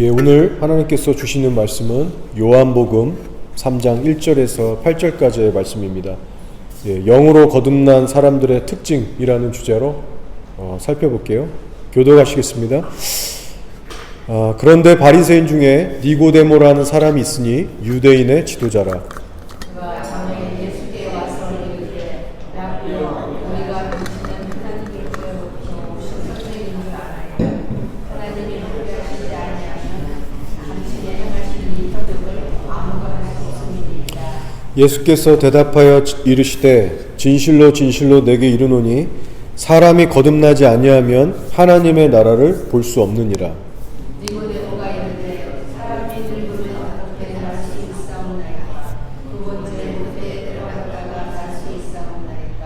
오늘 하나님께서 주시는 말씀은 요한복음 3장 1절에서 8절까지의 말씀입니다. 영으로 거듭난 사람들의 특징이라는 주제로 살펴볼게요. 교독하시겠습니다. 그런데 바리새인 중에 니고데모라는 사람이 있으니 유대인의 지도자라. 예수께서 대답하여 이르시되 진실로 진실로 내게 이르노니 사람이 거듭나지 아니하면 하나님의 나라를 볼 수 없느니라. 니고데모가 이르되 사람이 늙으면 어떻게 날 수 있사오나이까? 두 번째 무대에 들어갔다가 날 수 있사오나이까?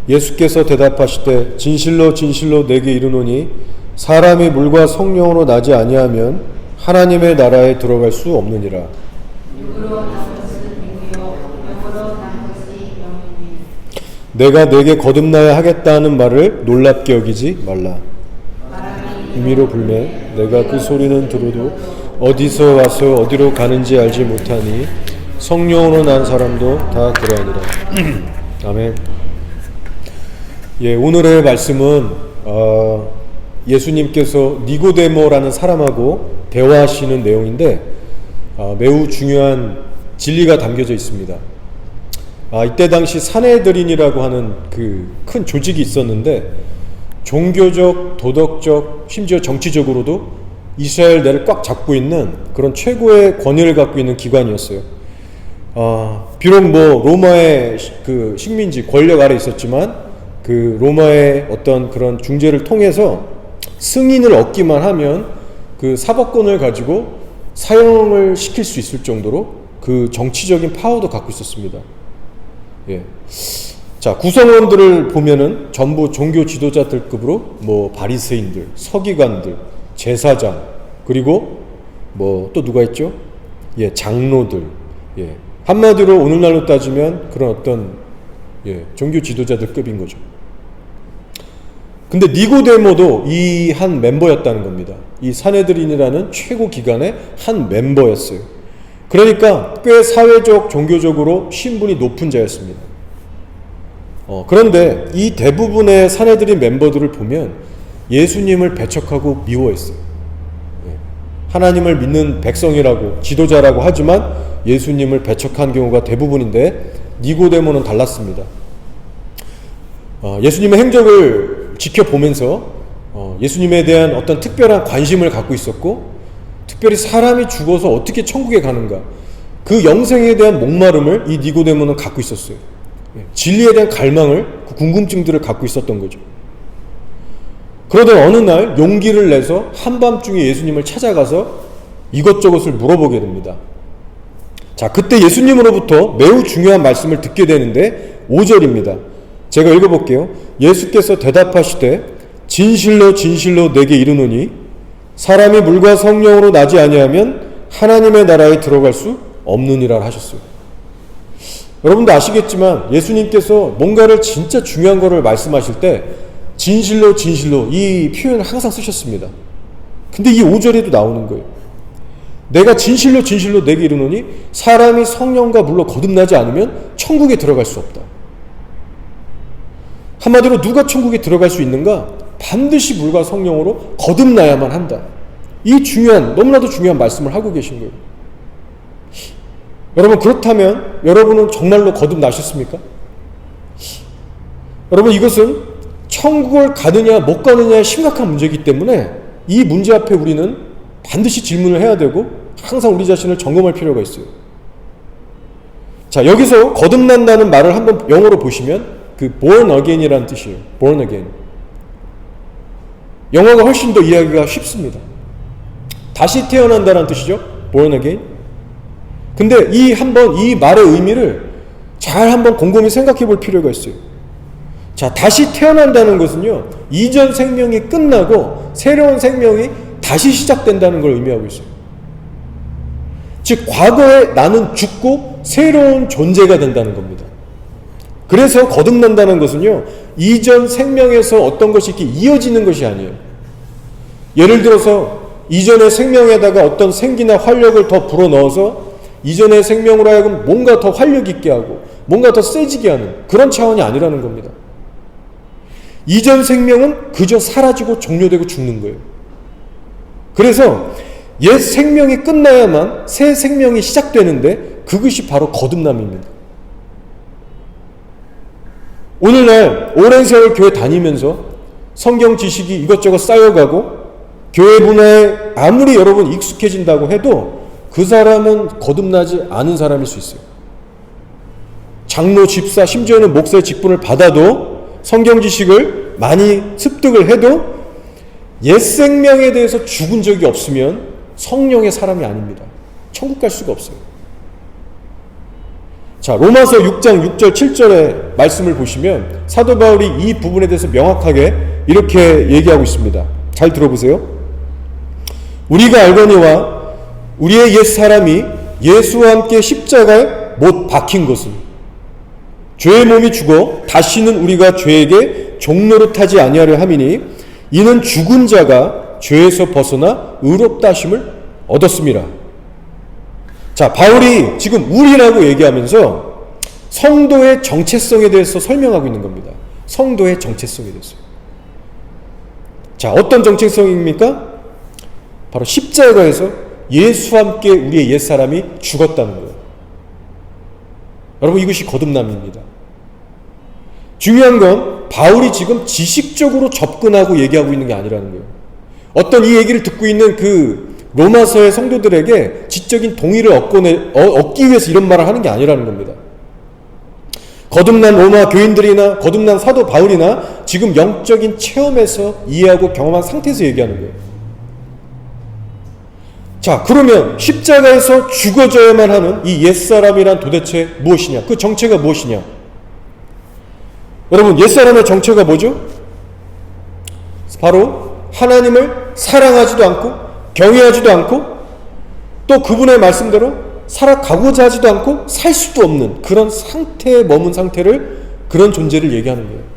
예수께서 대답하시되 진실로 진실로 내게 이르노니 사람이 물과 성령으로 나지 아니하면 하나님의 나라에 들어갈 수 없느니라. 내가 내게 거듭나야 하겠다는 말을 놀랍게 여기지 말라. 임의로 불매 내가 그 소리는 들어도 어디서 와서 어디로 가는지 알지 못하니 성령으로 난 사람도 다 그러하니라. 아멘. 오늘의 말씀은 예수님께서 니고데모라는 사람하고 대화하시는 내용인데 매우 중요한 진리가 담겨져 있습니다. 이때 당시 산헤드린이라고 하는 그 큰 조직이 있었는데 종교적, 도덕적, 심지어 정치적으로도 이스라엘 내를 꽉 잡고 있는 그런 최고의 권위를 갖고 있는 기관이었어요. 비록 로마의 그 식민지 권력 아래 있었지만 그 로마의 어떤 그런 중재를 통해서 승인을 얻기만 하면 그 사법권을 가지고 사형을 시킬 수 있을 정도로 그 정치적인 파워도 갖고 있었습니다. 자, 구성원들을 보면은 전부 종교 지도자들급으로 바리새인들, 서기관들, 제사장, 그리고 또 누가 있죠? 장로들. 한마디로 오늘날로 따지면 그런 어떤 종교 지도자들급인 거죠. 근데 니고데모도 이 한 멤버였다는 겁니다. 이 산헤드린이라는 최고 기관의 한 멤버였어요. 그러니까 꽤 사회적, 종교적으로 신분이 높은 자였습니다. 그런데 이 대부분의 산헤드린 멤버들을 보면 예수님을 배척하고 미워했어요. 하나님을 믿는 백성이라고, 지도자라고 하지만 예수님을 배척한 경우가 대부분인데 니고데모는 달랐습니다. 예수님의 행적을 지켜보면서 예수님에 대한 어떤 특별한 관심을 갖고 있었고, 특별히 사람이 죽어서 어떻게 천국에 가는가, 그 영생에 대한 목마름을 이 니고데모는 갖고 있었어요. 진리에 대한 갈망을, 그 궁금증들을 갖고 있었던 거죠. 그러던 어느 날 용기를 내서 한밤중에 예수님을 찾아가서 이것저것을 물어보게 됩니다. 자, 그때 예수님으로부터 매우 중요한 말씀을 듣게 되는데 5절입니다. 제가 읽어볼게요. 예수께서 대답하시되 진실로 진실로 내게 이르노니 사람이 물과 성령으로 나지 아니하면 하나님의 나라에 들어갈 수 없느니라 하셨어요. 여러분도 아시겠지만 예수님께서 뭔가를 진짜 중요한 거를 말씀하실 때 진실로 진실로 이 표현을 항상 쓰셨습니다. 근데 이 5절에도 나오는 거예요. 내가 진실로 진실로 내게 이르노니 사람이 성령과 물로 거듭나지 않으면 천국에 들어갈 수 없다. 한마디로 누가 천국에 들어갈 수 있는가? 반드시 물과 성령으로 거듭나야만 한다. 이 중요한, 너무나도 중요한 말씀을 하고 계신 거예요. 여러분, 그렇다면 여러분은 정말로 거듭나셨습니까? 여러분, 이것은 천국을 가느냐 못 가느냐의 심각한 문제이기 때문에 이 문제 앞에 우리는 반드시 질문을 해야 되고 항상 우리 자신을 점검할 필요가 있어요. 자, 여기서 거듭난다는 말을 한번 영어로 보시면 그 born again이라는 뜻이에요. born again. 영어가 훨씬 더 이해하기가 쉽습니다. 다시 태어난다는 뜻이죠. born again. 근데 이 말의 의미를 잘 한번 곰곰이 생각해 볼 필요가 있어요. 자, 다시 태어난다는 것은요, 이전 생명이 끝나고 새로운 생명이 다시 시작된다는 걸 의미하고 있어요. 즉, 과거에 나는 죽고 새로운 존재가 된다는 겁니다. 그래서 거듭난다는 것은요, 이전 생명에서 어떤 것이 이렇게 이어지는 것이 아니에요. 예를 들어서 이전의 생명에다가 어떤 생기나 활력을 더 불어넣어서 이전의 생명으로 하여금 뭔가 더 활력 있게 하고 뭔가 더 세지게 하는 그런 차원이 아니라는 겁니다. 이전 생명은 그저 사라지고 종료되고 죽는 거예요. 그래서 옛 생명이 끝나야만 새 생명이 시작되는데 그것이 바로 거듭남입니다. 오늘날 오랜 세월 교회 다니면서 성경 지식이 이것저것 쌓여가고 교회 문화에 아무리 여러분 익숙해진다고 해도 그 사람은 거듭나지 않은 사람일 수 있어요. 장로, 집사, 심지어는 목사의 직분을 받아도 성경 지식을 많이 습득을 해도 옛 생명에 대해서 죽은 적이 없으면 성령의 사람이 아닙니다. 천국 갈 수가 없어요. 자, 로마서 6장 6절 7절의 말씀을 보시면 사도 바울이 이 부분에 대해서 명확하게 이렇게 얘기하고 있습니다. 잘 들어보세요. 우리가 알거니와 우리의 옛 사람이 예수와 함께 십자가에 못 박힌 것은 죄의 몸이 죽어 다시는 우리가 죄에게 종노릇하지 아니하려 함이니 이는 죽은 자가 죄에서 벗어나 의롭다 하심을 얻었습니다. 자, 바울이 지금 우리라고 얘기하면서 성도의 정체성에 대해서 설명하고 있는 겁니다. 성도의 정체성에 대해서. 자, 어떤 정체성입니까? 바로 십자가에서 예수와 함께 우리의 옛사람이 죽었다는 거예요. 여러분, 이것이 거듭남입니다. 중요한 건 바울이 지금 지식적으로 접근하고 얘기하고 있는 게 아니라는 거예요. 어떤 이 얘기를 듣고 있는 그 로마서의 성도들에게 지적인 동의를 얻기 위해서 이런 말을 하는 게 아니라는 겁니다. 거듭난 로마 교인들이나 거듭난 사도 바울이나 지금 영적인 체험에서 이해하고 경험한 상태에서 얘기하는 거예요. 자, 그러면 십자가에서 죽어져야만 하는 이 옛사람이란 도대체 무엇이냐? 그 정체가 무엇이냐? 여러분, 옛사람의 정체가 뭐죠? 바로 하나님을 사랑하지도 않고 경외하지도 않고 또 그분의 말씀대로 살아가고자 하지도 않고 살 수도 없는 그런 상태에 머문 상태를, 그런 존재를 얘기하는 거예요.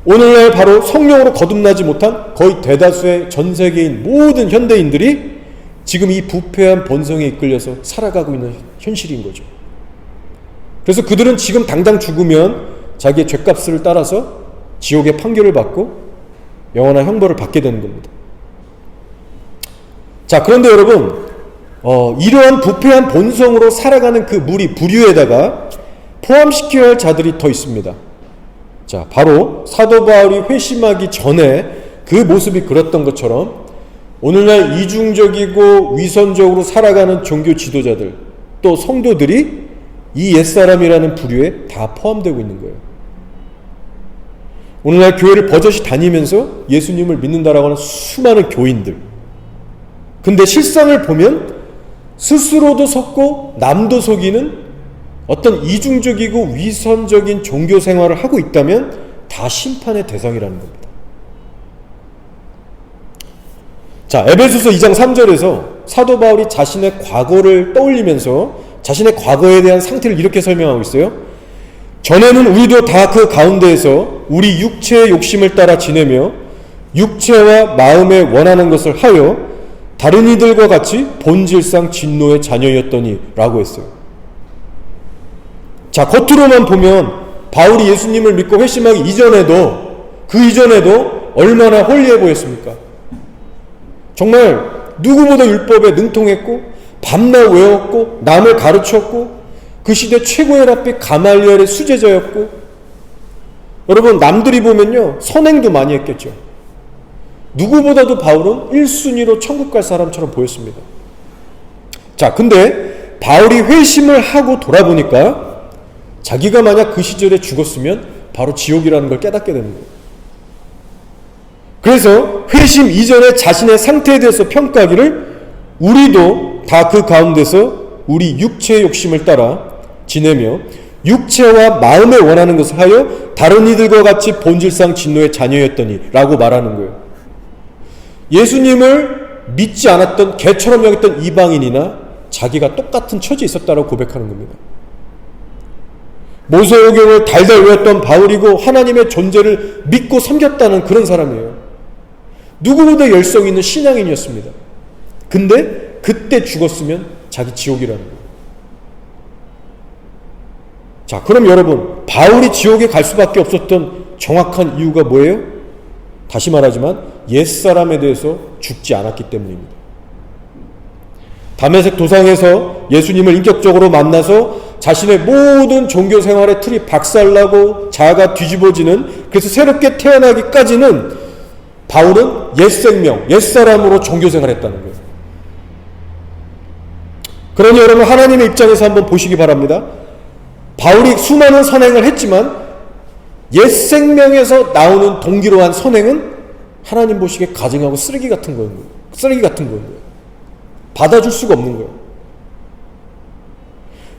오늘날 바로 성령으로 거듭나지 못한 거의 대다수의 전 세계인 모든 현대인들이 지금 이 부패한 본성에 이끌려서 살아가고 있는 현실인 거죠. 그래서 그들은 지금 당장 죽으면 자기의 죄값을 따라서 지옥의 판결을 받고 영원한 형벌을 받게 되는 겁니다. 자, 그런데 여러분, 이러한 부패한 본성으로 살아가는 그 부류에다가 포함시켜야 할 자들이 더 있습니다. 자, 바로 사도 바울이 회심하기 전에 그 모습이 그랬던 것처럼 오늘날 이중적이고 위선적으로 살아가는 종교 지도자들, 또 성도들이 이 옛사람이라는 부류에 다 포함되고 있는 거예요. 오늘날 교회를 버젓이 다니면서 예수님을 믿는다라고 하는 수많은 교인들, 근데 실상을 보면 스스로도 속고 남도 속이는 어떤 이중적이고 위선적인 종교 생활을 하고 있다면 다 심판의 대상이라는 겁니다. 자, 에베소서 2장 3절에서 사도 바울이 자신의 과거를 떠올리면서 자신의 과거에 대한 상태를 이렇게 설명하고 있어요. 전에는 우리도 다 그 가운데에서 우리 육체의 욕심을 따라 지내며 육체와 마음에 원하는 것을 하여 다른 이들과 같이 본질상 진노의 자녀였더니 라고 했어요. 자, 겉으로만 보면 바울이 예수님을 믿고 회심하기 이전에도, 그 이전에도 얼마나 홀리해 보였습니까? 정말 누구보다 율법에 능통했고 밤낮 외웠고 남을 가르쳤고 그 시대 최고의 랍비 가말리엘의 수제자였고, 여러분, 남들이 보면요 선행도 많이 했겠죠. 누구보다도 바울은 1순위로 천국 갈 사람처럼 보였습니다. 자, 근데 바울이 회심을 하고 돌아보니까 자기가 만약 그 시절에 죽었으면 바로 지옥이라는 걸 깨닫게 되는 거예요. 그래서 회심 이전에 자신의 상태에 대해서 평가하기를 우리도 다 그 가운데서 우리 육체의 욕심을 따라 지내며 육체와 마음에 원하는 것을 하여 다른 이들과 같이 본질상 진노의 자녀였더니 라고 말하는 거예요. 예수님을 믿지 않았던 개처럼 여겼던 이방인이나 자기가 똑같은 처지에 있었다고 고백하는 겁니다. 모세오경을 달달 외웠던 바울이고 하나님의 존재를 믿고 섬겼다는 그런 사람이에요. 누구보다 열성 있는 신앙인이었습니다. 근데 그때 죽었으면 자기 지옥이라는 거예요. 자, 그럼 여러분, 바울이 지옥에 갈 수밖에 없었던 정확한 이유가 뭐예요? 다시 말하지만 옛사람에 대해서 죽지 않았기 때문입니다. 다메섹 도상에서 예수님을 인격적으로 만나서 자신의 모든 종교 생활의 틀이 박살나고 자아가 뒤집어지는, 그래서 새롭게 태어나기까지는 바울은 옛생명, 옛사람으로 종교 생활했다는 거예요. 그러니 여러분, 하나님의 입장에서 한번 보시기 바랍니다. 바울이 수많은 선행을 했지만 옛생명에서 나오는 동기로 한 선행은 하나님 보시기에 가증하고 쓰레기 같은 거예요. 쓰레기 같은 거예요. 받아줄 수가 없는 거예요.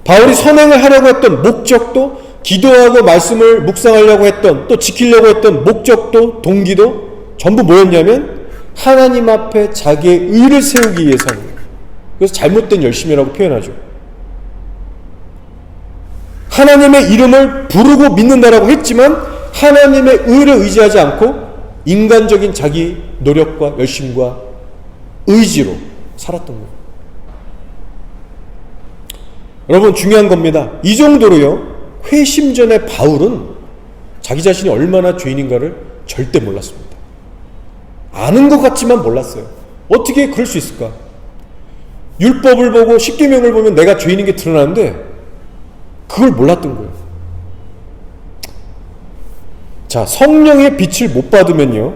바울이 선행을 하려고 했던 목적도, 기도하고 말씀을 묵상하려고 했던, 또 지키려고 했던 목적도, 동기도 전부 뭐였냐면 하나님 앞에 자기의 의를 세우기 위해서 하는 거예요. 그래서 잘못된 열심이라고 표현하죠. 하나님의 이름을 부르고 믿는다라고 했지만 하나님의 의를 의지하지 않고 인간적인 자기 노력과 열심과 의지로 살았던 거예요. 여러분, 중요한 겁니다. 이 정도로요, 회심 전에 바울은 자기 자신이 얼마나 죄인인가를 절대 몰랐습니다. 아는 것 같지만 몰랐어요. 어떻게 그럴 수 있을까? 율법을 보고 십계명을 보면 내가 죄인인 게 드러나는데 그걸 몰랐던 거예요. 자, 성령의 빛을 못 받으면요,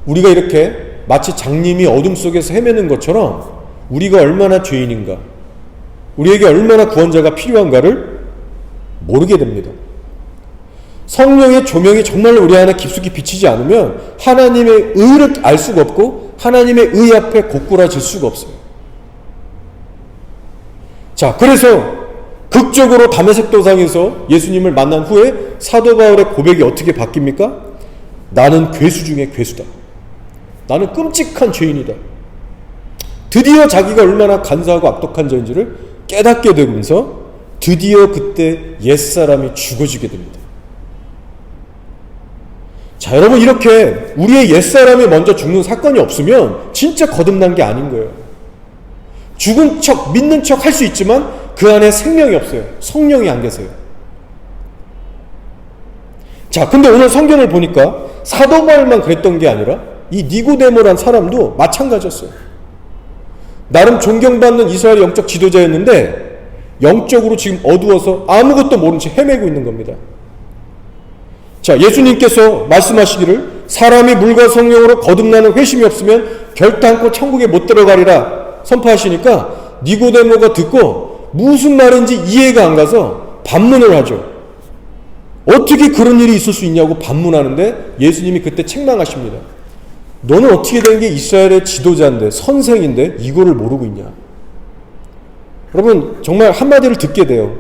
우리가 이렇게 마치 장님이 어둠 속에서 헤매는 것처럼 우리가 얼마나 죄인인가, 우리에게 얼마나 구원자가 필요한가를 모르게 됩니다. 성령의 조명이 정말로 우리 안에 깊숙이 비치지 않으면 하나님의 의를 알 수가 없고 하나님의 의 앞에 고꾸라질 수가 없어요. 자, 그래서 극적으로 다메섹 도상에서 예수님을 만난 후에 사도 바울의 고백이 어떻게 바뀝니까? 나는 괴수 중에 괴수다. 나는 끔찍한 죄인이다. 드디어 자기가 얼마나 간사하고 악독한 자인지를 깨닫게 되면서 드디어 그때 옛사람이 죽어지게 됩니다. 자, 여러분, 이렇게 우리의 옛사람이 먼저 죽는 사건이 없으면 진짜 거듭난 게 아닌 거예요. 죽은 척, 믿는 척 할 수 있지만 그 안에 생명이 없어요. 성령이 안 계세요. 자, 근데 오늘 성경을 보니까 사도 바울만 그랬던 게 아니라 이 니고데모란 사람도 마찬가지였어요. 나름 존경받는 이스라엘 영적 지도자였는데 영적으로 지금 어두워서 아무것도 모른 채 헤매고 있는 겁니다. 자, 예수님께서 말씀하시기를 사람이 물과 성령으로 거듭나는 회심이 없으면 결단코 천국에 못 들어가리라 선포하시니까 니고데모가 듣고 무슨 말인지 이해가 안 가서 반문을 하죠. 어떻게 그런 일이 있을 수 있냐고 반문하는데 예수님이 그때 책망하십니다. 너는 어떻게 된 게 이스라엘의 지도자인데, 선생인데 이거를 모르고 있냐. 여러분, 정말 한마디를 듣게 돼요.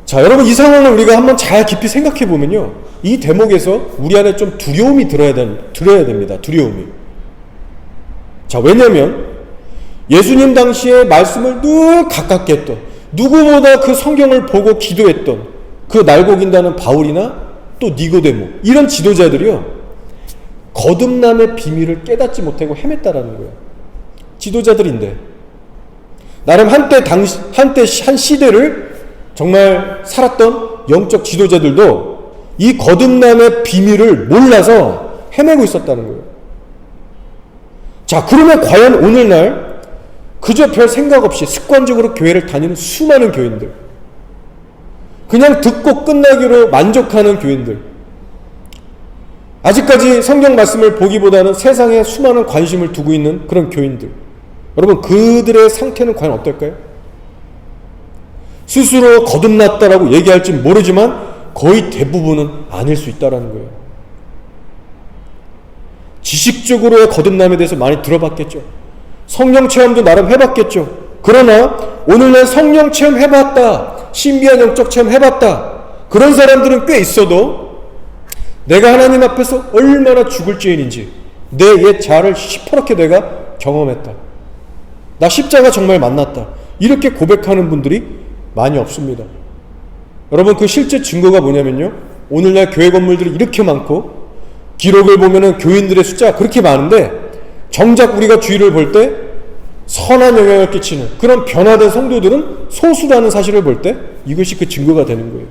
자, 여러분, 이 상황을 우리가 한번 잘 깊이 생각해 보면요, 이 대목에서 우리 안에 좀 두려움이 들어야 됩니다. 두려움이. 자, 왜냐면 예수님 당시에 말씀을 늘 가깝게 했던, 누구보다 그 성경을 보고 기도했던 그 날고긴다는 바울이나 또 니고데모, 이런 지도자들이요, 거듭남의 비밀을 깨닫지 못하고 헤맸다라는 거예요. 지도자들인데 나름 한때 한 시대를 정말 살았던 영적 지도자들도 이 거듭남의 비밀을 몰라서 헤매고 있었다는 거예요. 자, 그러면 과연 오늘날 그저 별 생각 없이 습관적으로 교회를 다니는 수많은 교인들, 그냥 듣고 끝나기로 만족하는 교인들, 아직까지 성경 말씀을 보기보다는 세상에 수많은 관심을 두고 있는 그런 교인들, 여러분, 그들의 상태는 과연 어떨까요? 스스로 거듭났다라고 얘기할지 모르지만 거의 대부분은 아닐 수 있다는 거예요. 지식적으로의 거듭남에 대해서 많이 들어봤겠죠. 성령 체험도 나름 해봤겠죠. 그러나 오늘날 성령 체험 해봤다, 신비한 영적 체험 해봤다, 그런 사람들은 꽤 있어도 내가 하나님 앞에서 얼마나 죽을 죄인인지 내 옛 자아를 시퍼렇게 내가 경험했다, 나 십자가 정말 만났다, 이렇게 고백하는 분들이 많이 없습니다. 여러분, 그 실제 증거가 뭐냐면요, 오늘날 교회 건물들이 이렇게 많고 기록을 보면은 교인들의 숫자가 그렇게 많은데 정작 우리가 주위를 볼 때 선한 영향을 끼치는 그런 변화된 성도들은 소수라는 사실을 볼 때 이것이 그 증거가 되는 거예요.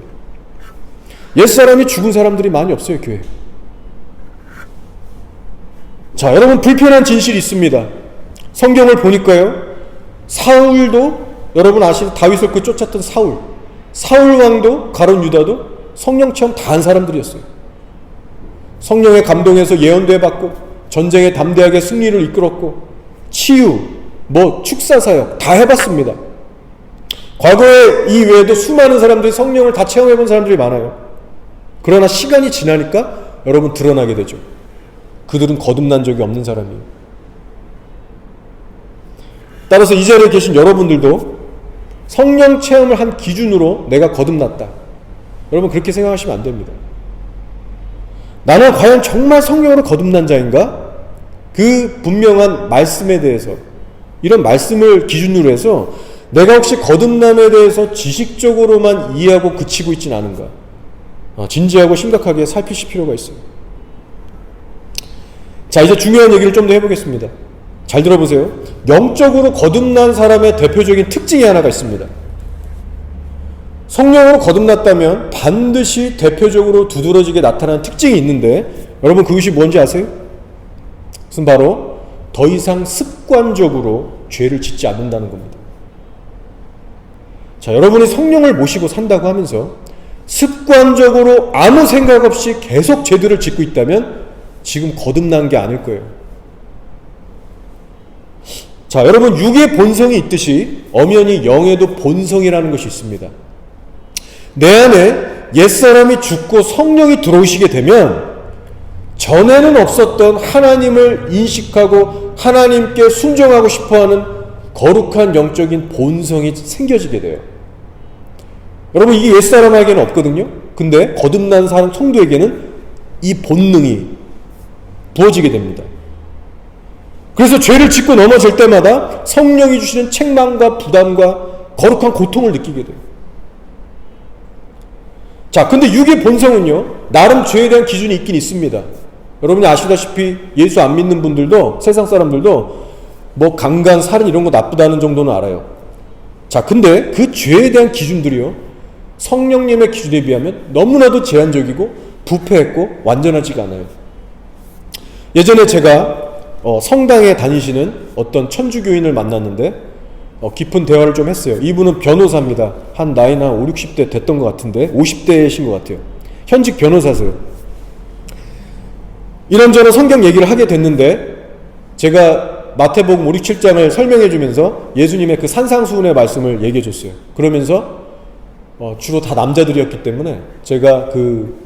옛사람이 죽은 사람들이 많이 없어요, 교회에. 자, 여러분, 불편한 진실이 있습니다. 성경을 보니까요, 사울도, 여러분 아시는 다윗을 그 쫓았던 사울 왕도, 가룟 유다도 성령 체험 다 한 사람들이었어요. 성령의 감동에서 예언도 해봤고, 전쟁에 담대하게 승리를 이끌었고, 치유, 축사사역 다 해봤습니다. 과거에 이 외에도 수많은 사람들이 성령을 다 체험해본 사람들이 많아요. 그러나 시간이 지나니까 여러분 드러나게 되죠. 그들은 거듭난 적이 없는 사람이에요. 따라서 이 자리에 계신 여러분들도 성령 체험을 한 기준으로 내가 거듭났다, 여러분 그렇게 생각하시면 안 됩니다. 나는 과연 정말 성령으로 거듭난 자인가? 그 분명한 말씀에 대해서, 이런 말씀을 기준으로 해서 내가 혹시 거듭남에 대해서 지식적으로만 이해하고 그치고 있진 않은가, 진지하고 심각하게 살피실 필요가 있어요. 자, 이제 중요한 얘기를 좀 더 해보겠습니다. 잘 들어보세요. 영적으로 거듭난 사람의 대표적인 특징이 하나가 있습니다. 성령으로 거듭났다면 반드시 대표적으로 두드러지게 나타나는 특징이 있는데, 여러분 그것이 뭔지 아세요? 그것은 바로 더 이상 습관적으로 죄를 짓지 않는다는 겁니다. 자, 여러분이 성령을 모시고 산다고 하면서 습관적으로 아무 생각 없이 계속 죄들을 짓고 있다면 지금 거듭난 게 아닐 거예요. 자, 여러분, 육의 본성이 있듯이 엄연히 영에도 본성이라는 것이 있습니다. 내 안에 옛사람이 죽고 성령이 들어오시게 되면 전에는 없었던 하나님을 인식하고 하나님께 순종하고 싶어하는 거룩한 영적인 본성이 생겨지게 돼요. 여러분, 이게 옛사람에게는 없거든요. 근데 거듭난 사람 성도에게는 이 본능이 부어지게 됩니다. 그래서 죄를 짓고 넘어질 때마다 성령이 주시는 책망과 부담과 거룩한 고통을 느끼게 돼요. 자, 근데 육의 본성은요, 나름 죄에 대한 기준이 있긴 있습니다. 여러분이 아시다시피 예수 안 믿는 분들도, 세상 사람들도 강간, 살인 이런 거 나쁘다는 정도는 알아요. 자, 근데 그 죄에 대한 기준들이요, 성령님의 기준에 비하면 너무나도 제한적이고 부패했고 완전하지가 않아요. 예전에 제가 성당에 다니시는 어떤 천주교인을 만났는데 깊은 대화를 좀 했어요. 이분은 변호사입니다. 한 나이는 한 5, 60대 됐던 것 같은데 50대이신 것 같아요. 현직 변호사세요. 이런저런 성경 얘기를 하게 됐는데 제가 마태복음 5, 6, 7장을 설명해 주면서 예수님의 그 산상수훈의 말씀을 얘기해 줬어요. 그러면서 주로 다 남자들이었기 때문에 제가 그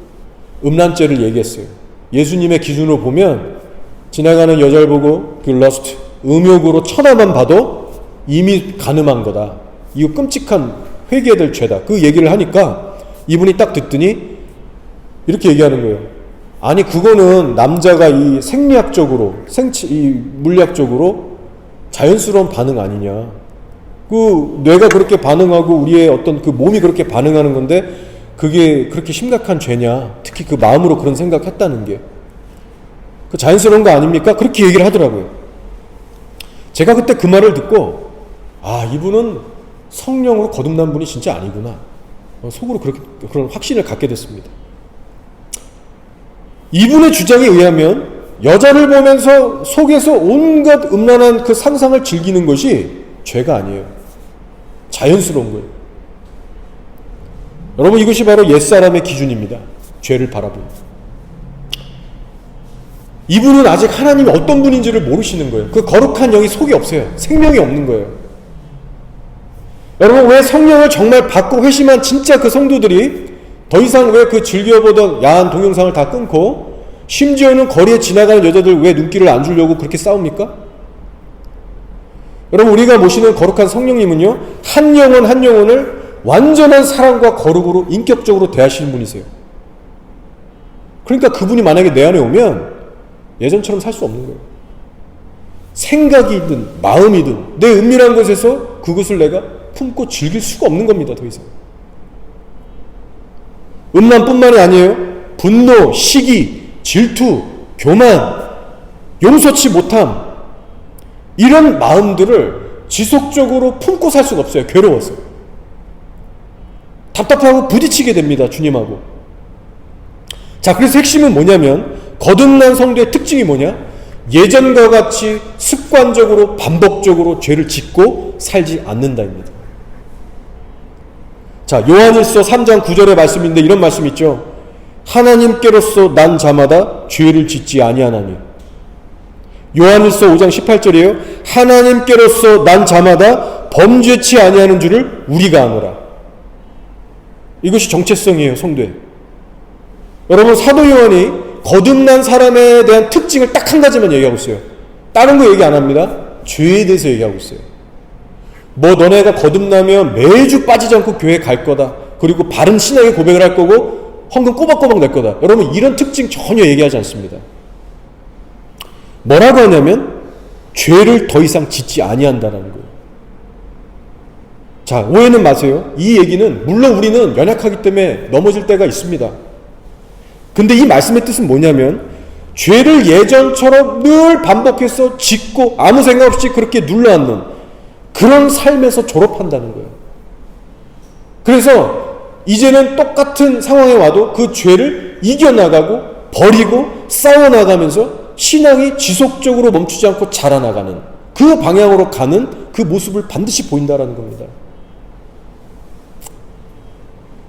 음란죄를 얘기했어요. 예수님의 기준으로 보면 지나가는 여자를 보고 그 러스트, 음욕으로 쳐다만 봐도 이미 간음한 거다. 이거 끔찍한 회개해야 될 죄다. 그 얘기를 하니까 이분이 딱 듣더니 이렇게 얘기하는 거예요. 아니, 그거는 남자가 이 생리학적으로, 이 물리학적으로 자연스러운 반응 아니냐. 그 뇌가 그렇게 반응하고 우리의 어떤 그 몸이 그렇게 반응하는 건데 그게 그렇게 심각한 죄냐. 특히 그 마음으로 그런 생각했다는 게. 그 자연스러운 거 아닙니까? 그렇게 얘기를 하더라고요. 제가 그때 그 말을 듣고, 아, 이분은 성령으로 거듭난 분이 진짜 아니구나. 속으로 그런 확신을 갖게 됐습니다. 이분의 주장에 의하면 여자를 보면서 속에서 온갖 음란한 그 상상을 즐기는 것이 죄가 아니에요. 자연스러운 거예요. 여러분, 이것이 바로 옛사람의 기준입니다. 죄를 바라보는. 이분은 아직 하나님이 어떤 분인지를 모르시는 거예요. 그 거룩한 영이 속에 없어요. 생명이 없는 거예요. 여러분, 왜 성령을 정말 받고 회심한 진짜 그 성도들이 더 이상 왜 그 즐겨보던 야한 동영상을 다 끊고 심지어는 거리에 지나가는 여자들 왜 눈길을 안 주려고 그렇게 싸웁니까? 여러분, 우리가 모시는 거룩한 성령님은요, 한 영혼 한 영혼을 완전한 사랑과 거룩으로 인격적으로 대하시는 분이세요. 그러니까 그분이 만약에 내 안에 오면 예전처럼 살 수 없는 거예요. 생각이든 마음이든 내 은밀한 곳에서 그것을 내가 품고 즐길 수가 없는 겁니다. 더 이상. 음란뿐만이 아니에요. 분노, 시기, 질투, 교만, 용서치 못함, 이런 마음들을 지속적으로 품고 살 수가 없어요. 괴로워서. 답답하고 부딪히게 됩니다. 주님하고. 자, 그래서 핵심은 뭐냐면, 거듭난 성도의 특징이 뭐냐? 예전과 같이 습관적으로 반복적으로 죄를 짓고 살지 않는다입니다. 자, 요한일서 3장 9절의 말씀인데 이런 말씀 있죠. 하나님께로서 난 자마다 죄를 짓지 아니하나니. 요한일서 5장 18절이에요. 하나님께로서 난 자마다 범죄치 아니하는 줄을 우리가 아노라. 이것이 정체성이에요, 성도의. 여러분, 사도 요한이 거듭난 사람에 대한 특징을 딱 한 가지만 얘기하고 있어요. 다른 거 얘기 안 합니다. 죄에 대해서 얘기하고 있어요. 뭐 너네가 거듭나면 매주 빠지지 않고 교회 갈 거다. 그리고 바른 신앙의 고백을 할 거고 헌금 꼬박꼬박 낼 거다. 여러분, 이런 특징 전혀 얘기하지 않습니다. 뭐라고 하냐면 죄를 더 이상 짓지 아니한다라는 거예요. 자, 오해는 마세요. 이 얘기는 물론 우리는 연약하기 때문에 넘어질 때가 있습니다. 근데 이 말씀의 뜻은 뭐냐면 죄를 예전처럼 늘 반복해서 짓고 아무 생각 없이 그렇게 눌러앉는 그런 삶에서 졸업한다는 거예요. 그래서 이제는 똑같은 상황에 와도 그 죄를 이겨나가고 버리고 싸워나가면서 신앙이 지속적으로 멈추지 않고 자라나가는 그 방향으로 가는 그 모습을 반드시 보인다는 겁니다.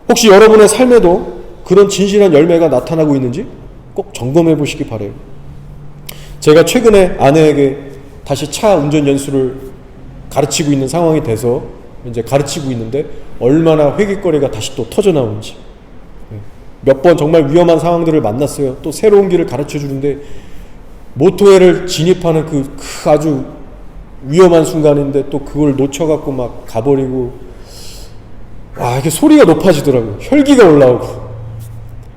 혹시 여러분의 삶에도 그런 진실한 열매가 나타나고 있는지 꼭 점검해 보시기 바라요. 제가 최근에 아내에게 다시 차 운전 연수를 가르치고 있는 상황이 돼서 이제 가르치고 있는데 얼마나 회귀거리가 다시 또 터져 나오는지, 몇 번 정말 위험한 상황들을 만났어요. 또 새로운 길을 가르쳐 주는데 모tor웨이를 진입하는 그 아주 위험한 순간인데 또 그걸 놓쳐갖고 막 가버리고, 와, 이게 소리가 높아지더라고요. 혈기가 올라오고.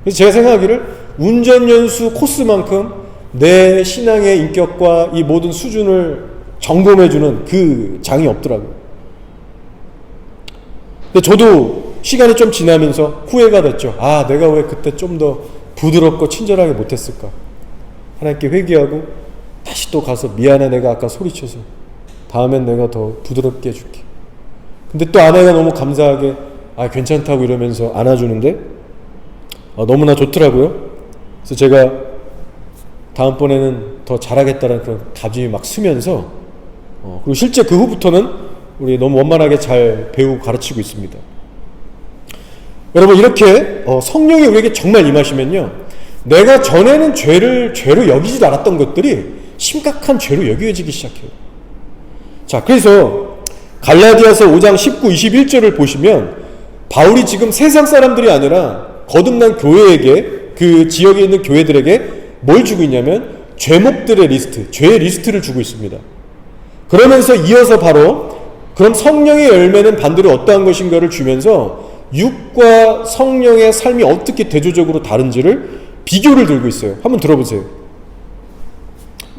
그래서 제가 생각하기를 운전연수 코스만큼 내 신앙의 인격과 이 모든 수준을 점검해주는 그 장이 없더라고요. 근데 저도 시간이 좀 지나면서 후회가 됐죠. 아, 내가 왜 그때 좀 더 부드럽고 친절하게 못했을까. 하나님께 회개하고 다시 또 가서 미안해, 내가 아까 소리쳐서 다음엔 내가 더 부드럽게 해줄게. 근데 또 아내가 너무 감사하게 아, 괜찮다고 이러면서 안아주는데 너무나 좋더라고요. 그래서 제가 다음번에는 더 잘하겠다는 그런 다짐이 막 쓰면서 그리고 실제 그 후부터는 우리 너무 원만하게 잘 배우고 가르치고 있습니다. 여러분, 이렇게 성령이 우리에게 정말 임하시면요, 내가 전에는 죄로 여기지도 않았던 것들이 심각한 죄로 여겨지기 시작해요. 자, 그래서 갈라디아서 5장 19, 21절을 보시면 바울이 지금 세상 사람들이 아니라 거듭난 교회에게, 그 지역에 있는 교회들에게 뭘 주고 있냐면 죄목들의 리스트, 죄의 리스트를 주고 있습니다. 그러면서 이어서 바로 그럼 성령의 열매는 반대로 어떠한 것인가를 주면서 육과 성령의 삶이 어떻게 대조적으로 다른지를 비교를 들고 있어요. 한번 들어보세요.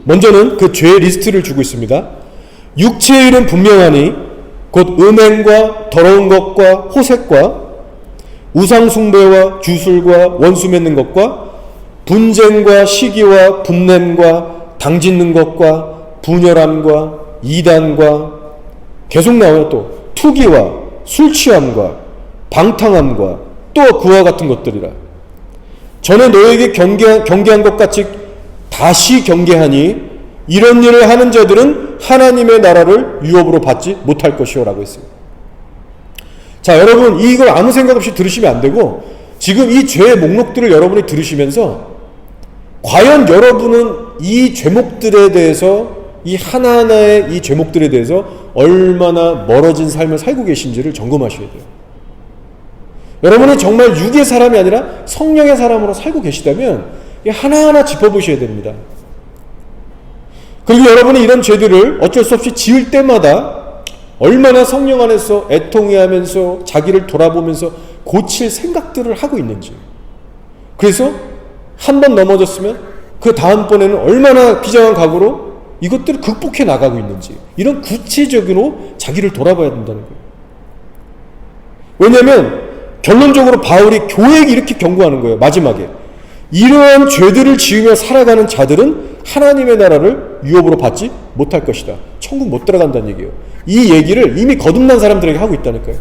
먼저는 그 죄의 리스트를 주고 있습니다. 육체의 일은 분명하니 곧 음행과 더러운 것과 호색과 우상숭배와 주술과 원수 맺는 것과 분쟁과 시기와 분냄과 당짓는 것과 분열함과 이단과, 계속 나와요. 또 투기와 술취함과 방탕함과 또 그와 같은 것들이라. 전에 너에게 경계한 것 같이 다시 경계하니 이런 일을 하는 자들은 하나님의 나라를 유업으로 받지 못할 것이요 라고 했어요. 자, 여러분, 이걸 아무 생각 없이 들으시면 안 되고 지금 이 죄의 목록들을 여러분이 들으시면서 과연 여러분은 이 죄목들에 대해서, 이 하나하나의 이 죄목들에 대해서 얼마나 멀어진 삶을 살고 계신지를 점검하셔야 돼요. 여러분이 정말 육의 사람이 아니라 성령의 사람으로 살고 계시다면 하나하나 짚어보셔야 됩니다. 그리고 여러분이 이런 죄들을 어쩔 수 없이 지을 때마다 얼마나 성령 안에서 애통해하면서 자기를 돌아보면서 고칠 생각들을 하고 있는지, 그래서 한 번 넘어졌으면 그 다음번에는 얼마나 비장한 각오로 이것들을 극복해 나가고 있는지, 이런 구체적으로 자기를 돌아봐야 된다는 거예요. 왜냐하면 결론적으로 바울이 교회에게 이렇게 경고하는 거예요. 마지막에 이러한 죄들을 지으며 살아가는 자들은 하나님의 나라를 유업으로 받지 못할 것이다. 천국 못 들어간다는 얘기예요. 이 얘기를 이미 거듭난 사람들에게 하고 있다니까요.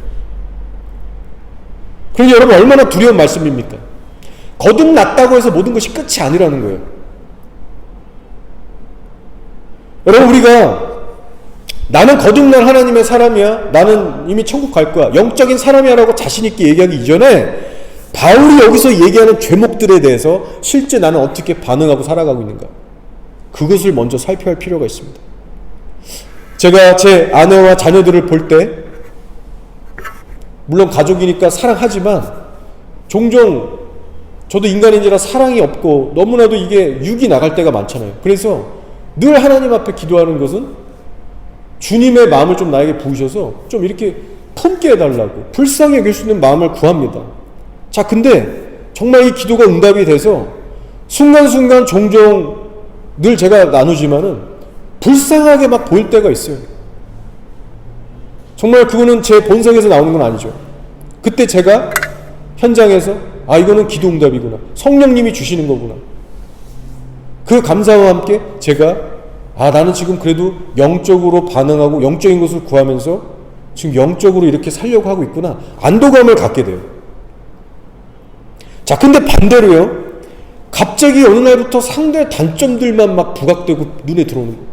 그러니 여러분 얼마나 두려운 말씀입니까? 거듭났다고 해서 모든 것이 끝이 아니라는 거예요. 여러분 우리가 나는 거듭난 하나님의 사람이야, 나는 이미 천국 갈 거야, 영적인 사람이야 라고 자신있게 얘기하기 이전에 바울이 여기서 얘기하는 죄목들에 대해서 실제 나는 어떻게 반응하고 살아가고 있는가, 그것을 먼저 살펴야 할 필요가 있습니다. 제가 제 아내와 자녀들을 볼 때 물론 가족이니까 사랑하지만 종종 저도 인간인지라 사랑이 없고 너무나도 이게 육이 나갈 때가 많잖아요. 그래서 늘 하나님 앞에 기도하는 것은 주님의 마음을 좀 나에게 부으셔서 좀 이렇게 품게 해달라고, 불쌍히 여길 수 있는 마음을 구합니다. 자, 근데 정말 이 기도가 응답이 돼서 순간순간 종종 늘 제가 나누지만은 불쌍하게 막 보일 때가 있어요. 정말 그거는 제 본성에서 나오는 건 아니죠. 그때 제가 현장에서 이거는 기도 응답이구나, 성령님이 주시는 거구나, 그 감사와 함께 제가 나는 지금 그래도 영적으로 반응하고 영적인 것을 구하면서 지금 영적으로 이렇게 살려고 하고 있구나, 안도감을 갖게 돼요. 자, 근데 반대로요, 갑자기 어느 날부터 상대의 단점들만 막 부각되고 눈에 들어오는 거예요.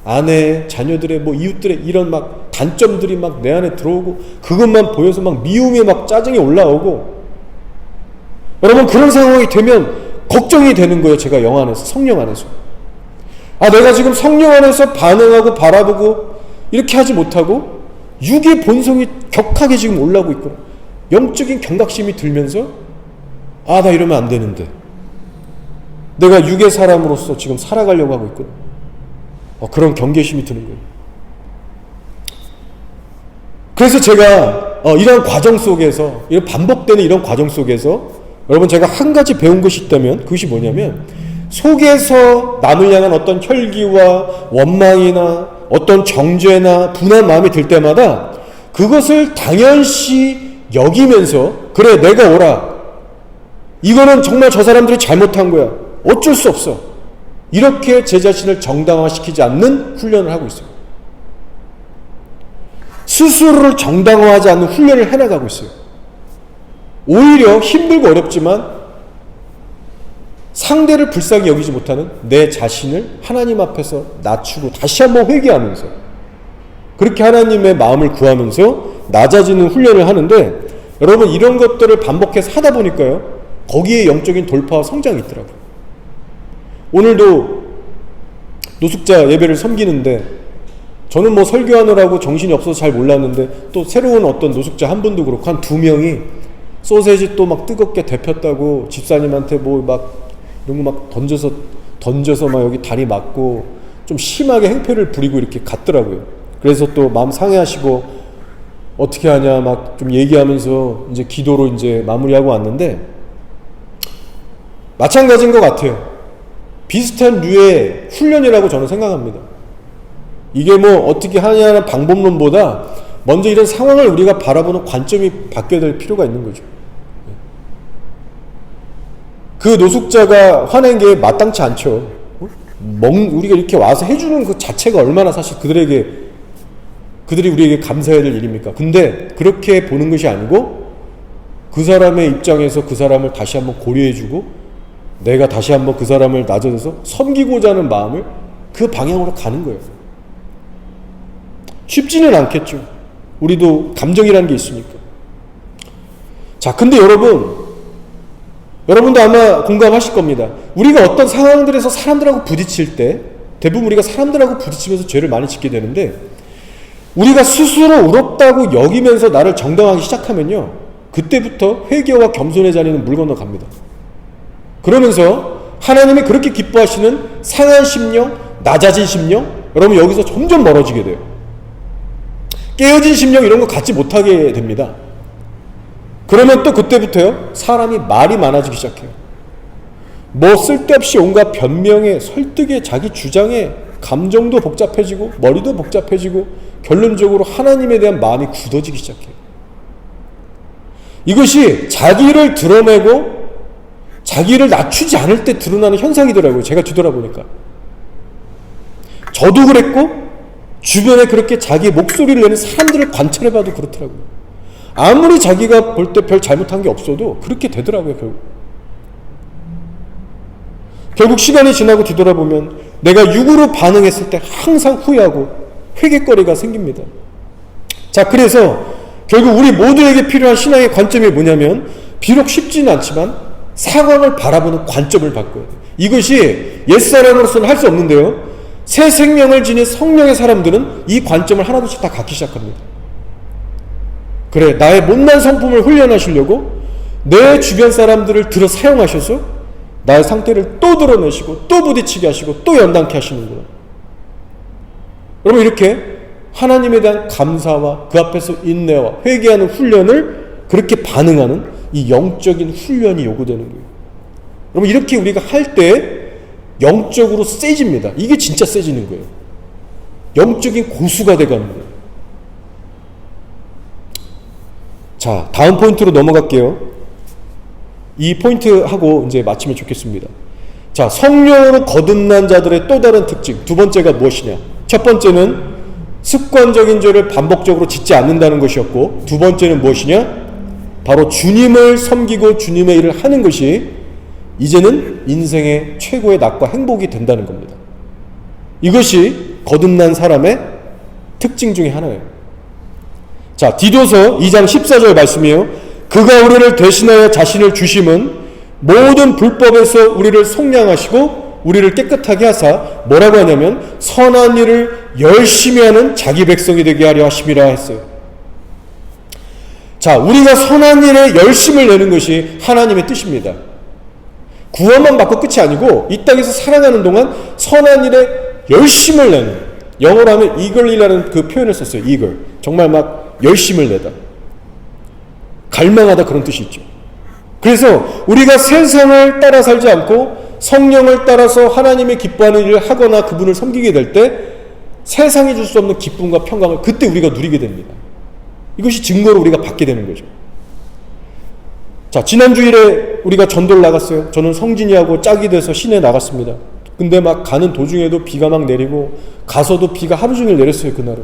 아내, 자녀들의 이웃들의 이런 막 단점들이 막 내 안에 들어오고 그것만 보여서 막 미움에 막 짜증이 올라오고, 여러분 그런 상황이 되면 걱정이 되는 거예요. 제가 영 안에서, 성령 안에서 내가 지금 성령 안에서 반응하고 바라보고 이렇게 하지 못하고 육의 본성이 격하게 지금 올라오고 있구나, 영적인 경각심이 들면서 나 이러면 안 되는데 내가 육의 사람으로서 지금 살아가려고 하고 있구나, 그런 경계심이 드는 거예요. 그래서 제가 이런 과정 속에서, 이런 반복되는 이런 과정 속에서 여러분 제가 한 가지 배운 것이 있다면 그것이 뭐냐면, 속에서 남을 향한 어떤 혈기와 원망이나 어떤 정죄나 분한 마음이 들 때마다 그것을 당연시 여기면서, 그래 내가 옳아, 이거는 정말 저 사람들이 잘못한 거야, 어쩔 수 없어, 이렇게 제 자신을 정당화시키지 않는 훈련을 하고 있어요. 스스로를 정당화하지 않는 훈련을 해나가고 있어요. 오히려 힘들고 어렵지만 상대를 불쌍히 여기지 못하는 내 자신을 하나님 앞에서 낮추고 다시 한번 회개하면서 그렇게 하나님의 마음을 구하면서 낮아지는 훈련을 하는데, 여러분 이런 것들을 반복해서 하다 보니까요, 거기에 영적인 돌파와 성장이 있더라고요. 오늘도 노숙자 예배를 섬기는데 저는 설교하느라고 정신이 없어서 잘 몰랐는데 또 새로운 어떤 노숙자 한 분도 그렇고 한 2명이 소세지 또 막 뜨겁게 데폈다고 집사님한테 막 이런 거 막 던져서 막 여기 다리 맞고 좀 심하게 행패를 부리고 이렇게 갔더라고요. 그래서 또 마음 상해하시고 어떻게 하냐 막 좀 얘기하면서 이제 기도로 이제 마무리하고 왔는데, 마찬가지인 것 같아요. 비슷한 류의 훈련이라고 저는 생각합니다. 이게 어떻게 하냐는 방법론보다 먼저 이런 상황을 우리가 바라보는 관점이 바뀌어야 될 필요가 있는 거죠. 그 노숙자가 화낸 게 마땅치 않죠. 우리가 이렇게 와서 해주는 그 자체가 얼마나 사실 그들이 우리에게 감사해야 될 일입니까? 근데 그렇게 보는 것이 아니고 그 사람의 입장에서 그 사람을 다시 한번 고려해주고 내가 다시 한번 그 사람을 낮아져서 섬기고자 하는 마음을 그 방향으로 가는 거예요. 쉽지는 않겠죠. 우리도 감정이라는 게 있으니까. 자, 근데 여러분도 아마 공감하실 겁니다. 우리가 어떤 상황들에서 사람들하고 부딪힐 때 대부분 우리가 사람들하고 부딪히면서 죄를 많이 짓게 되는데, 우리가 스스로 의롭다고 여기면서 나를 정당하기 시작하면요, 그때부터 회개와 겸손의 자리는 물 건너갑니다. 그러면서 하나님이 그렇게 기뻐하시는 상한 심령, 낮아진 심령, 여러분 여기서 점점 멀어지게 돼요. 깨어진 심령 이런 거 갖지 못하게 됩니다. 그러면 또 그때부터요, 사람이 말이 많아지기 시작해요. 쓸데없이 온갖 변명에, 설득에, 자기 주장에 감정도 복잡해지고 머리도 복잡해지고 결론적으로 하나님에 대한 마음이 굳어지기 시작해요. 이것이 자기를 드러내고 자기를 낮추지 않을 때 드러나는 현상이더라고요. 제가 뒤돌아보니까. 저도 그랬고 주변에 그렇게 자기 목소리를 내는 사람들을 관찰해봐도 그렇더라고요. 아무리 자기가 볼 때 별 잘못한 게 없어도 그렇게 되더라고요. 결국 시간이 지나고 뒤돌아보면 내가 육으로 반응했을 때 항상 후회하고 회개거리가 생깁니다. 자, 그래서 결국 우리 모두에게 필요한 신앙의 관점이 뭐냐면 비록 쉽지는 않지만 상황을 바라보는 관점을 바꿔야 돼요. 이것이 옛사람으로서는 할 수 없는데요. 새 생명을 지닌 성령의 사람들은 이 관점을 하나둘씩 다 갖기 시작합니다. 그래, 나의 못난 성품을 훈련하시려고 내 주변 사람들을 들어 사용하셔서 나의 상태를 또 드러내시고 또 부딪히게 하시고 또 연단케 하시는구나. 여러분, 이렇게 하나님에 대한 감사와 그 앞에서 인내와 회개하는 훈련을 그렇게 반응하는 이 영적인 훈련이 요구되는 거예요. 여러분, 이렇게 우리가 할 때 영적으로 세집니다. 이게 진짜 세지는 거예요. 영적인 고수가 돼가는 거예요. 자, 다음 포인트로 넘어갈게요. 이 포인트 하고 이제 마치면 좋겠습니다. 자, 성령으로 거듭난 자들의 또 다른 특징, 두 번째가 무엇이냐? 첫 번째는 습관적인 죄를 반복적으로 짓지 않는다는 것이었고, 두 번째는 무엇이냐? 바로 주님을 섬기고 주님의 일을 하는 것이 이제는 인생의 최고의 낙과 행복이 된다는 겁니다. 이것이 거듭난 사람의 특징 중에 하나예요. 자, 디도서 2장 14절 말씀이에요. 그가 우리를 대신하여 자신을 주심은 모든 불법에서 우리를 속량하시고 우리를 깨끗하게 하사 뭐라고 하냐면 선한 일을 열심히 하는 자기 백성이 되게 하려 하심이라 했어요. 자, 우리가 선한 일에 열심을 내는 것이 하나님의 뜻입니다. 구원만 받고 끝이 아니고 이 땅에서 살아가는 동안 선한 일에 열심을 내는, 영어로 하면 eagerly라는 그 표현을 썼어요. eager. 정말 막 열심을 내다, 갈망하다, 그런 뜻이 있죠. 그래서 우리가 세상을 따라 살지 않고 성령을 따라서 하나님의 기뻐하는 일을 하거나 그분을 섬기게 될 때 세상이 줄 수 없는 기쁨과 평강을 그때 우리가 누리게 됩니다. 이것이 증거로 우리가 받게 되는 거죠. 자, 지난 주일에 우리가 전도를 나갔어요. 저는 성진이하고 짝이 돼서 시내에 나갔습니다. 근데 막 가는 도중에도 비가 막 내리고 가서도 비가 하루 종일 내렸어요. 그날은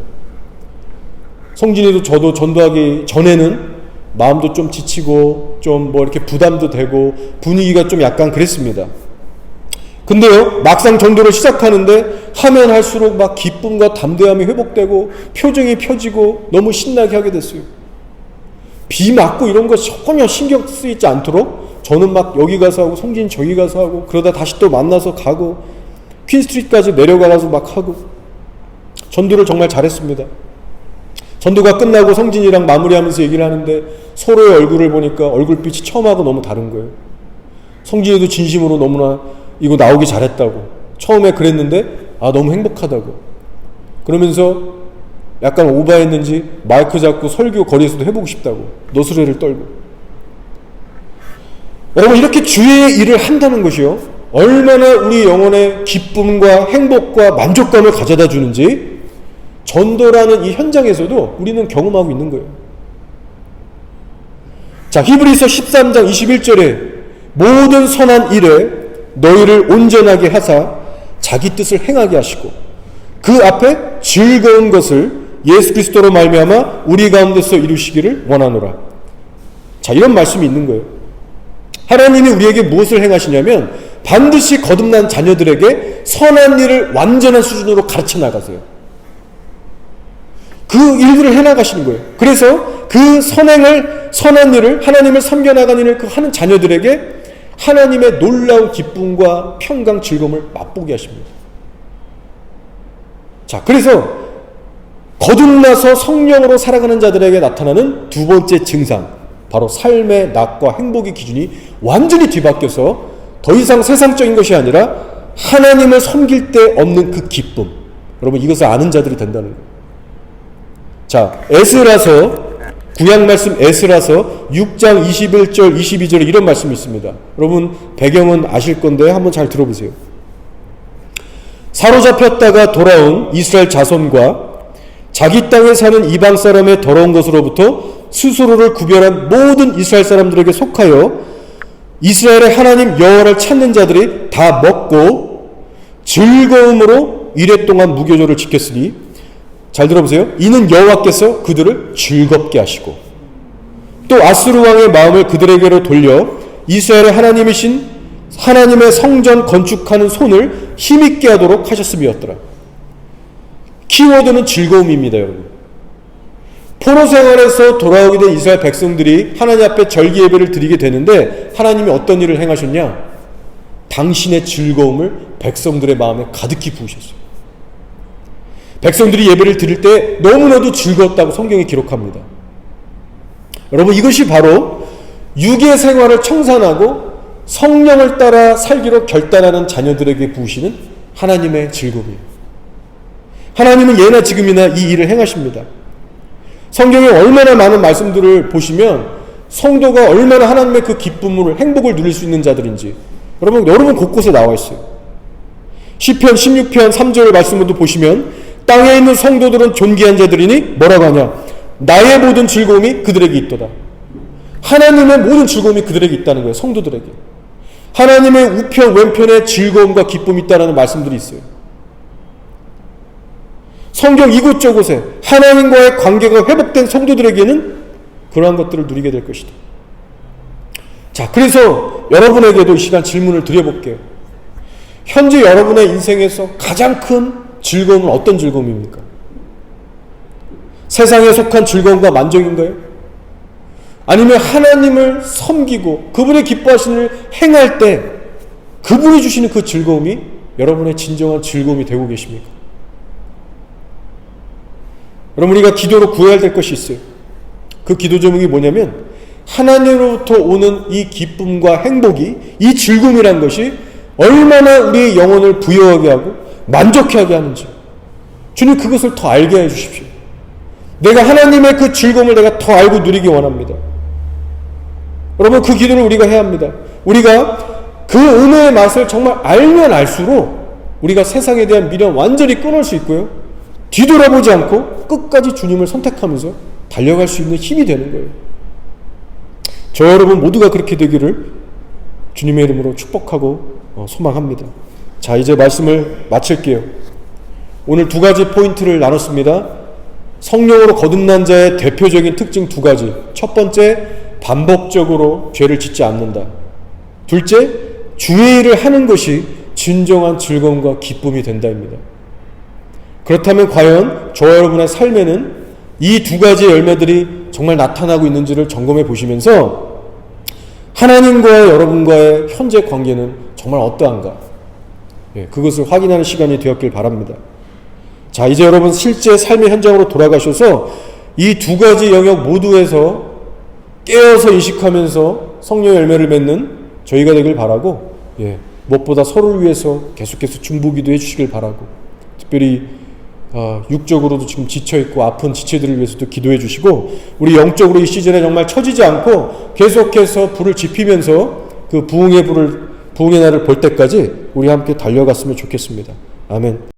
성진이도 저도 전도하기 전에는 마음도 좀 지치고 좀 뭐 이렇게 부담도 되고 분위기가 좀 약간 그랬습니다. 근데요, 막상 전도를 시작하는데 하면 할수록 막 기쁨과 담대함이 회복되고 표정이 펴지고 너무 신나게 하게 됐어요. 비 맞고 이런 거 전혀 신경 쓰이지 않도록 저는 막 여기 가서 하고 성진 저기 가서 하고 그러다 다시 또 만나서 가고 퀸스트리트까지 내려가서 막 하고 전도를 정말 잘했습니다. 전도가 끝나고 성진이랑 마무리하면서 얘기를 하는데 서로의 얼굴을 보니까 얼굴빛이 처음하고 너무 다른 거예요. 성진이도 진심으로 너무나 이거 나오기 잘했다고, 처음에 그랬는데 너무 행복하다고 그러면서 약간 오버했는지 마이크 잡고 설교 거리에서도 해보고 싶다고 노스레를 떨고. 여러분, 이렇게 주의 일을 한다는 것이요, 얼마나 우리 영혼의 기쁨과 행복과 만족감을 가져다 주는지 전도라는 이 현장에서도 우리는 경험하고 있는 거예요. 자, 히브리서 13장 21절에 모든 선한 일에 너희를 온전하게 하사 자기 뜻을 행하게 하시고 그 앞에 즐거운 것을 예수 그리스도로 말미암아 우리 가운데서 이루시기를 원하노라. 자, 이런 말씀이 있는 거예요. 하나님이 우리에게 무엇을 행하시냐면 반드시 거듭난 자녀들에게 선한 일을 완전한 수준으로 가르쳐 나가세요. 그 일들을 해나가시는 거예요. 그래서 그 선한 일을, 하나님을 섬겨나가는 일을 그 하는 자녀들에게 하나님의 놀라운 기쁨과 평강, 즐거움을 맛보게 하십니다. 자, 그래서 거듭나서 성령으로 살아가는 자들에게 나타나는 두 번째 증상, 바로 삶의 낙과 행복의 기준이 완전히 뒤바뀌어서 더 이상 세상적인 것이 아니라 하나님을 섬길 때 얻는 그 기쁨, 여러분 이것을 아는 자들이 된다는 거예요. 자, 에스라서, 구약말씀 에스라서 6장 21절 22절에 이런 말씀이 있습니다. 여러분 배경은 아실 건데 한번 잘 들어보세요. 사로잡혔다가 돌아온 이스라엘 자손과 자기 땅에 사는 이방 사람의 더러운 것으로부터 스스로를 구별한 모든 이스라엘 사람들에게 속하여 이스라엘의 하나님 여호와를 찾는 자들이 다 먹고 즐거움으로 이랫동안 무교절을 지켰으니, 잘 들어보세요. 이는 여호와께서 그들을 즐겁게 하시고 또 아수르 왕의 마음을 그들에게로 돌려 이스라엘의 하나님이신 하나님의 성전 건축하는 손을 힘있게 하도록 하셨음이었더라. 키워드는 즐거움입니다, 여러분. 포로 생활에서 돌아오게 된 이스라엘 백성들이 하나님 앞에 절기 예배를 드리게 되는데 하나님이 어떤 일을 행하셨냐? 당신의 즐거움을 백성들의 마음에 가득히 부으셨어요. 백성들이 예배를 드릴 때 너무나도 즐거웠다고 성경이 기록합니다. 여러분, 이것이 바로 육의 생활을 청산하고 성령을 따라 살기로 결단하는 자녀들에게 부으시는 하나님의 즐거움이에요. 하나님은 예나 지금이나 이 일을 행하십니다. 성경에 얼마나 많은 말씀들을 보시면 성도가 얼마나 하나님의 그 기쁨을, 행복을 누릴 수 있는 자들인지 여러분 곳곳에 나와 있어요. 시편 16편 3절 말씀도 보시면 땅에 있는 성도들은 존귀한 자들이니 뭐라고 하냐? 나의 모든 즐거움이 그들에게 있도다. 하나님의 모든 즐거움이 그들에게 있다는 거예요. 성도들에게. 하나님의 우편 왼편에 즐거움과 기쁨이 있다는 말씀들이 있어요. 성경 이곳저곳에 하나님과의 관계가 회복된 성도들에게는 그러한 것들을 누리게 될 것이다. 자, 그래서 여러분에게도 이 시간 질문을 드려볼게요. 현재 여러분의 인생에서 가장 큰 즐거움은 어떤 즐거움입니까? 세상에 속한 즐거움과 만족인가요? 아니면 하나님을 섬기고 그분의 기뻐하시는 일을 행할 때 그분이 주시는 그 즐거움이 여러분의 진정한 즐거움이 되고 계십니까? 여러분, 우리가 기도로 구해야 될 것이 있어요. 그 기도 제목이 뭐냐면 하나님으로부터 오는 이 기쁨과 행복이, 이 즐거움이란 것이 얼마나 우리의 영혼을 부여하게 하고 만족하게 하는지 주님 그것을 더 알게 해 주십시오. 내가 하나님의 그 즐거움을 내가 더 알고 누리기 원합니다. 여러분, 그 기도를 우리가 해야 합니다. 우리가 그 은혜의 맛을 정말 알면 알수록 우리가 세상에 대한 미련 완전히 끊을 수 있고요, 뒤돌아보지 않고 끝까지 주님을 선택하면서 달려갈 수 있는 힘이 되는 거예요. 저 여러분 모두가 그렇게 되기를 주님의 이름으로 축복하고 소망합니다. 자, 이제 말씀을 마칠게요. 오늘 두 가지 포인트를 나눴습니다. 성령으로 거듭난 자의 대표적인 특징 두 가지. 첫 번째, 반복적으로 죄를 짓지 않는다. 둘째, 주의 일을 하는 것이 진정한 즐거움과 기쁨이 된다입니다. 그렇다면 과연 저와 여러분의 삶에는 이 두 가지 열매들이 정말 나타나고 있는지를 점검해 보시면서 하나님과의 여러분과의 현재 관계는 정말 어떠한가? 그것을 확인하는 시간이 되었길 바랍니다. 자, 이제 여러분 실제 삶의 현장으로 돌아가셔서 이 두 가지 영역 모두에서 깨어서 인식하면서 성령의 열매를 맺는 저희가 되길 바라고, 무엇보다 서로를 위해서 계속해서 중보기도 해주시길 바라고, 특별히 육적으로도 지금 지쳐있고 아픈 지체들을 위해서도 기도해 주시고, 우리 영적으로 이 시즌에 정말 처지지 않고 계속해서 불을 지피면서 그 부흥의 날을 볼 때까지 우리 함께 달려갔으면 좋겠습니다. 아멘.